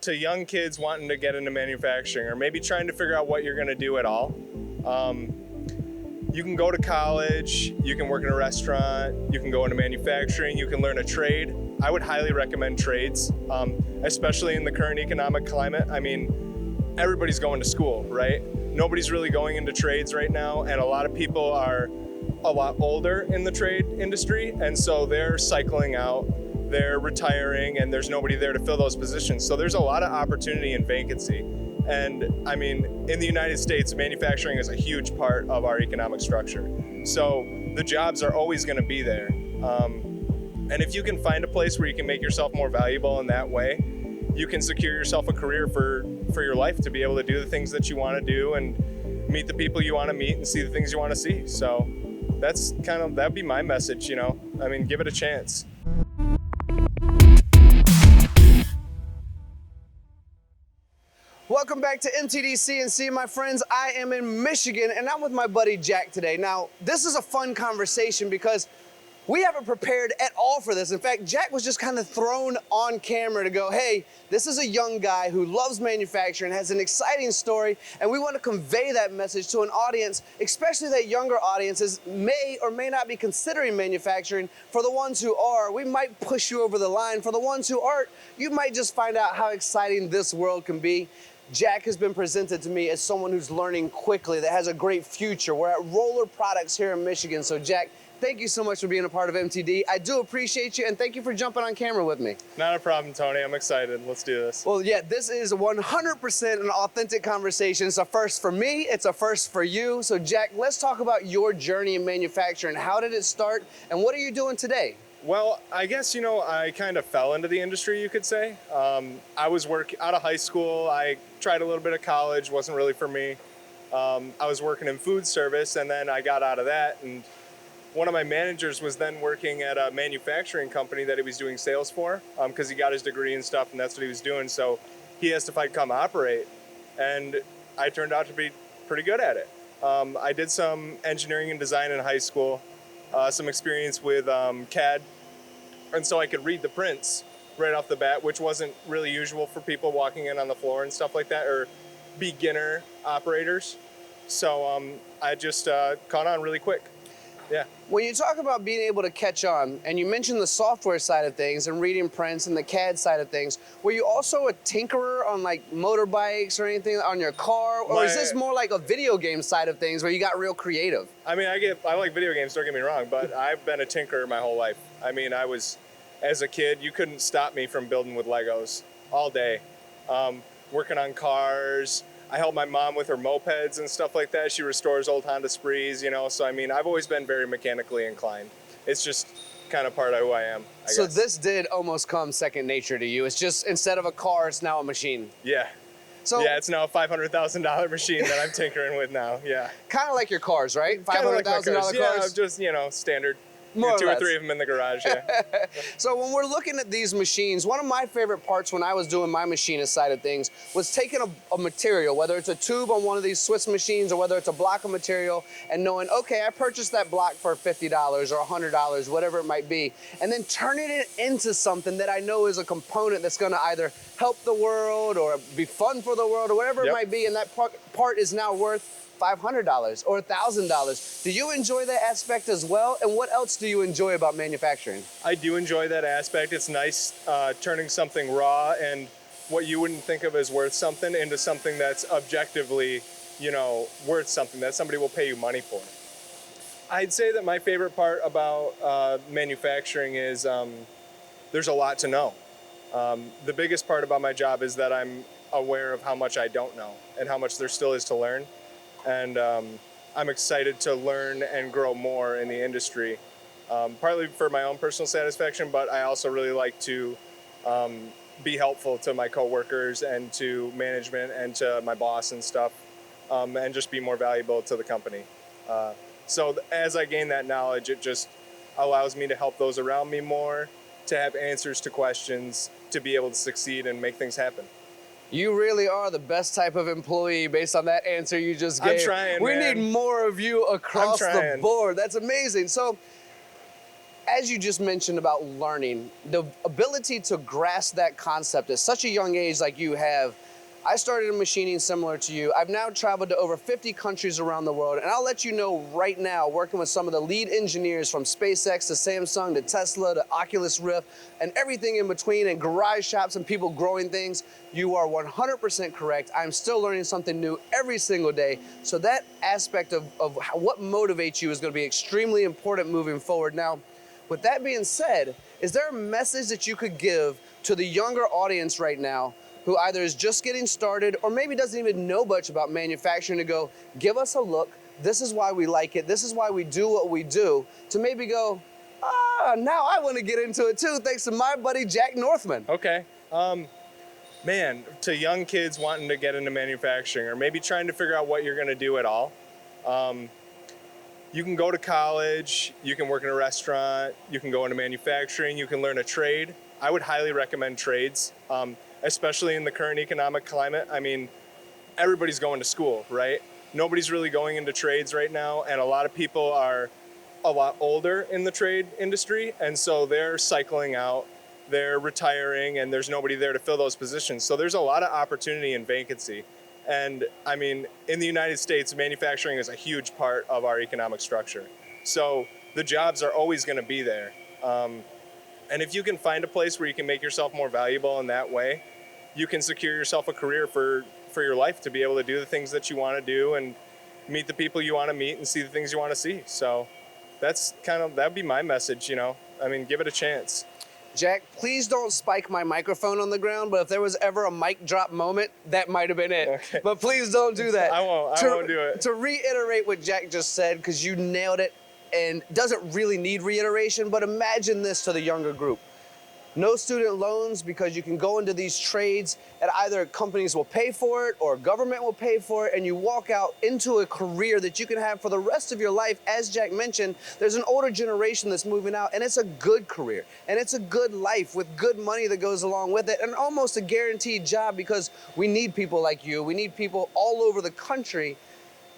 to young kids wanting to get into manufacturing or maybe trying to figure out what you're going to do at all, you can go to college, you can work in a restaurant, you can go into manufacturing, you can learn a trade. I would highly recommend trades, especially in the current economic climate. I mean, everybody's going to school, right? Nobody's really going into trades right now, and a lot of people are a lot older in the trade industry, and so they're cycling out, they're retiring, and there's nobody there to fill those positions. So there's a lot of opportunity and vacancy. And I mean, in the United States, manufacturing is a huge part of our economic structure. So the jobs are always going to be there. And if you can find a place where you can make yourself more valuable in that way, you can secure yourself a career for your life to be able to do the things that you want to do and meet the people you want to meet and see the things you want to see. So that'd be my message, you know. I mean, give it a chance. Welcome back to MTDCNC, my friends. I am in Michigan, and I'm with my buddy Jack today. Now, this is a fun conversation because we haven't prepared at all for this. In fact, Jack was just kind of thrown on camera to go, hey, this is a young guy who loves manufacturing, has an exciting story, and we want to convey that message to an audience, especially that younger audiences may or may not be considering manufacturing. For the ones who are, we might push you over the line. For the ones who aren't, you might just find out how exciting this world can be. Jack has been presented to me as someone who's learning quickly, that has a great future. We're at Rolar Products here in Michigan. So Jack, thank you so much for being a part of MTD. I do appreciate you, and thank you for jumping on camera with me. Not a problem, Tony. I'm excited. Let's do this. Well, yeah, this is 100% an authentic conversation. It's a first for me. It's a first for you. So Jack, let's talk about your journey in manufacturing. How did it start, and what are you doing today? Well, I guess, you know, I kind of fell into the industry, you could say. I was out of high school. I tried a little bit of college, wasn't really for me. I was working in food service, and then I got out of that, and one of my managers was then working at a manufacturing company that he was doing sales for, because he got his degree and stuff, and that's what he was doing. So he asked if I'd come operate, and I turned out to be pretty good at it. I did some engineering and design in high school, some experience with CAD, and so I could read the prints right off the bat, which wasn't really usual for people walking in on the floor and stuff like that, or beginner operators. So I just caught on really quick. Yeah. When you talk about being able to catch on, and you mentioned the software side of things and reading prints and the CAD side of things, were you also a tinkerer on like motorbikes or anything on your car? Or is this more like a video game side of things where you got real creative? I mean, I like video games, don't get me wrong, but I've been a tinkerer my whole life. I mean, as a kid, you couldn't stop me from building with Legos all day. Working on cars. I help my mom with her mopeds and stuff like that. She restores old Honda Sprees, you know. So, I mean, I've always been very mechanically inclined. It's just kind of part of who I am, I guess. So this did almost come second nature to you. It's just, instead of a car, it's now a machine. Yeah. So, yeah, it's now a $500,000 machine that I'm tinkering with now, yeah. Kind of like your cars, right? $500,000 cars? Yeah, just, you know, standard. More two or or less. three of them in the garage, yeah. So when we're looking at these machines, one of my favorite parts when I was doing my machinist side of things was taking a material, whether it's a tube on one of these Swiss machines or whether it's a block of material, and knowing, okay, I purchased that block for $50 or $100, whatever it might be, and then turning it into something that I know is a component that's gonna either help the world or be fun for the world or whatever it might be, and that part is now worth $500 or $1,000. Do you enjoy that aspect as well? And what else do you enjoy about manufacturing? I do enjoy that aspect. It's nice turning something raw and what you wouldn't think of as worth something into something that's objectively, you know, worth something that somebody will pay you money for. I'd say that my favorite part about manufacturing is there's a lot to know. The biggest part about my job is that I'm aware of how much I don't know and how much there still is to learn. And I'm excited to learn and grow more in the industry, partly for my own personal satisfaction, but I also really like to be helpful to my coworkers and to management and to my boss and stuff, and just be more valuable to the company. So as I gain that knowledge, it just allows me to help those around me more, to have answers to questions, to be able to succeed and make things happen. You really are the best type of employee based on that answer you just gave. I'm trying, We man. need more of you across the board. That's amazing. So as you just mentioned about learning, the ability to grasp that concept at such a young age like you have, I started in machining similar to you. I've now traveled to over 50 countries around the world, and I'll let you know right now, working with some of the lead engineers from SpaceX to Samsung to Tesla to Oculus Rift and everything in between, and garage shops and people growing things, you are 100% correct. I'm still learning something new every single day. So that aspect of what motivates you is going to be extremely important moving forward. Now, with that being said, is there a message that you could give to the younger audience right now who either is just getting started or maybe doesn't even know much about manufacturing, to go, give us a look, this is why we like it, this is why we do what we do, to maybe go, now I want to get into it too, thanks to my buddy Jack Northman. Okay. Man, to young kids wanting to get into manufacturing or maybe trying to figure out what you're going to do at all, you can go to college, you can work in a restaurant, you can go into manufacturing, you can learn a trade. I would highly recommend trades. Especially in the current economic climate. I mean, everybody's going to school, right? Nobody's really going into trades right now, and a lot of people are a lot older in the trade industry, and so they're cycling out, they're retiring, and there's nobody there to fill those positions. So there's a lot of opportunity and vacancy. And I mean, in the United States, manufacturing is a huge part of our economic structure. So the jobs are always going to be there. And if you can find a place where you can make yourself more valuable in that way, you can secure yourself a career for your life to be able to do the things that you want to do and meet the people you want to meet and see the things you want to see. So that'd be my message, you know. I mean, give it a chance. Jack, please don't spike my microphone on the ground, but if there was ever a mic drop moment, that might have been it. Okay. But please don't do that. I won't do it. To reiterate what Jack just said, because you nailed it, and doesn't really need reiteration, but imagine this to the younger group. No student loans, because you can go into these trades and either companies will pay for it or government will pay for it, and you walk out into a career that you can have for the rest of your life. As Jack mentioned, there's an older generation that's moving out, and it's a good career and it's a good life with good money that goes along with it and almost a guaranteed job, because we need people like you. We need people all over the country,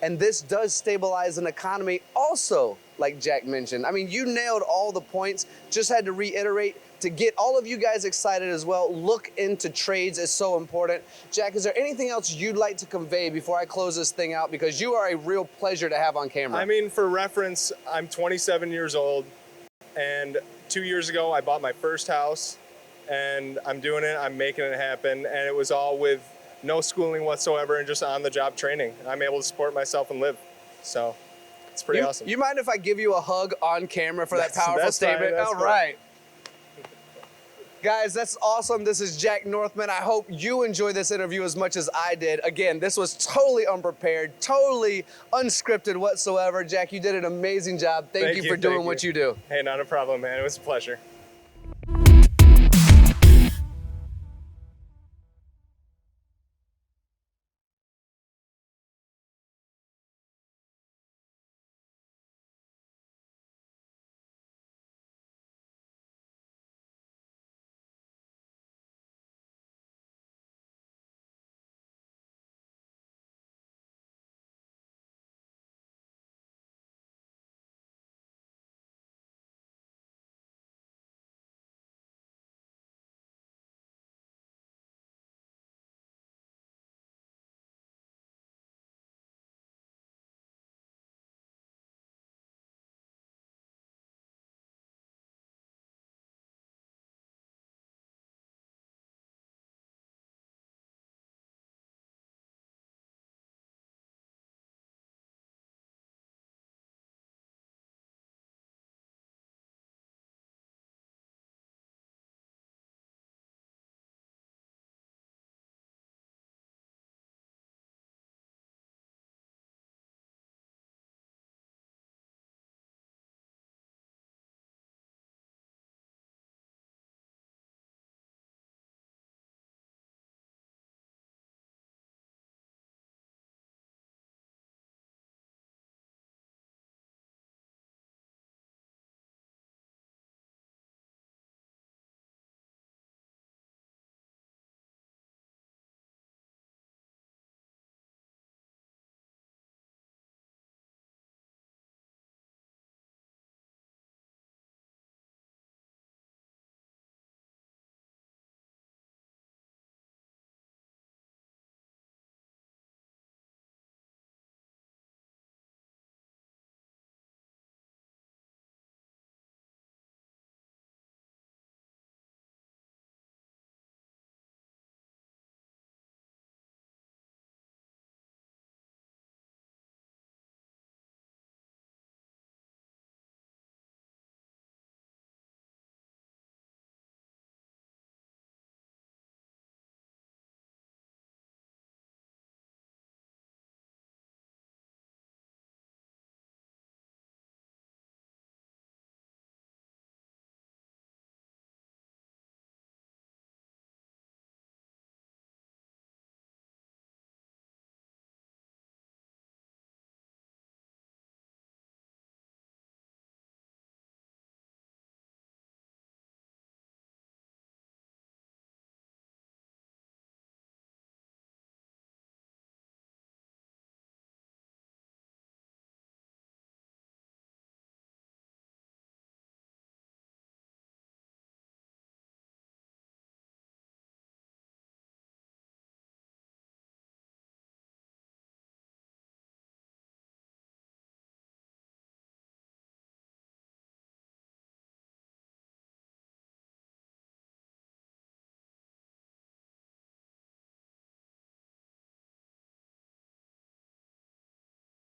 and this does stabilize an economy also, like Jack mentioned. I mean, you nailed all the points. Just had to reiterate to get all of you guys excited as well. Look into trades, is so important. Jack, is there anything else you'd like to convey before I close this thing out? Because you are a real pleasure to have on camera. I mean, for reference, I'm 27 years old, and 2 years ago I bought my first house, and I'm doing it, I'm making it happen, and it was all with no schooling whatsoever and just on-the-job training. I'm able to support myself and live. So it's pretty awesome. You mind if I give you a hug on camera for that powerful statement? Fine, all right. Guys, that's awesome. This is Jack Northman. I hope you enjoyed this interview as much as I did. Again, this was totally unprepared, totally unscripted whatsoever. Jack, you did an amazing job. Thank you for doing what you do. Hey, not a problem, man. It was a pleasure.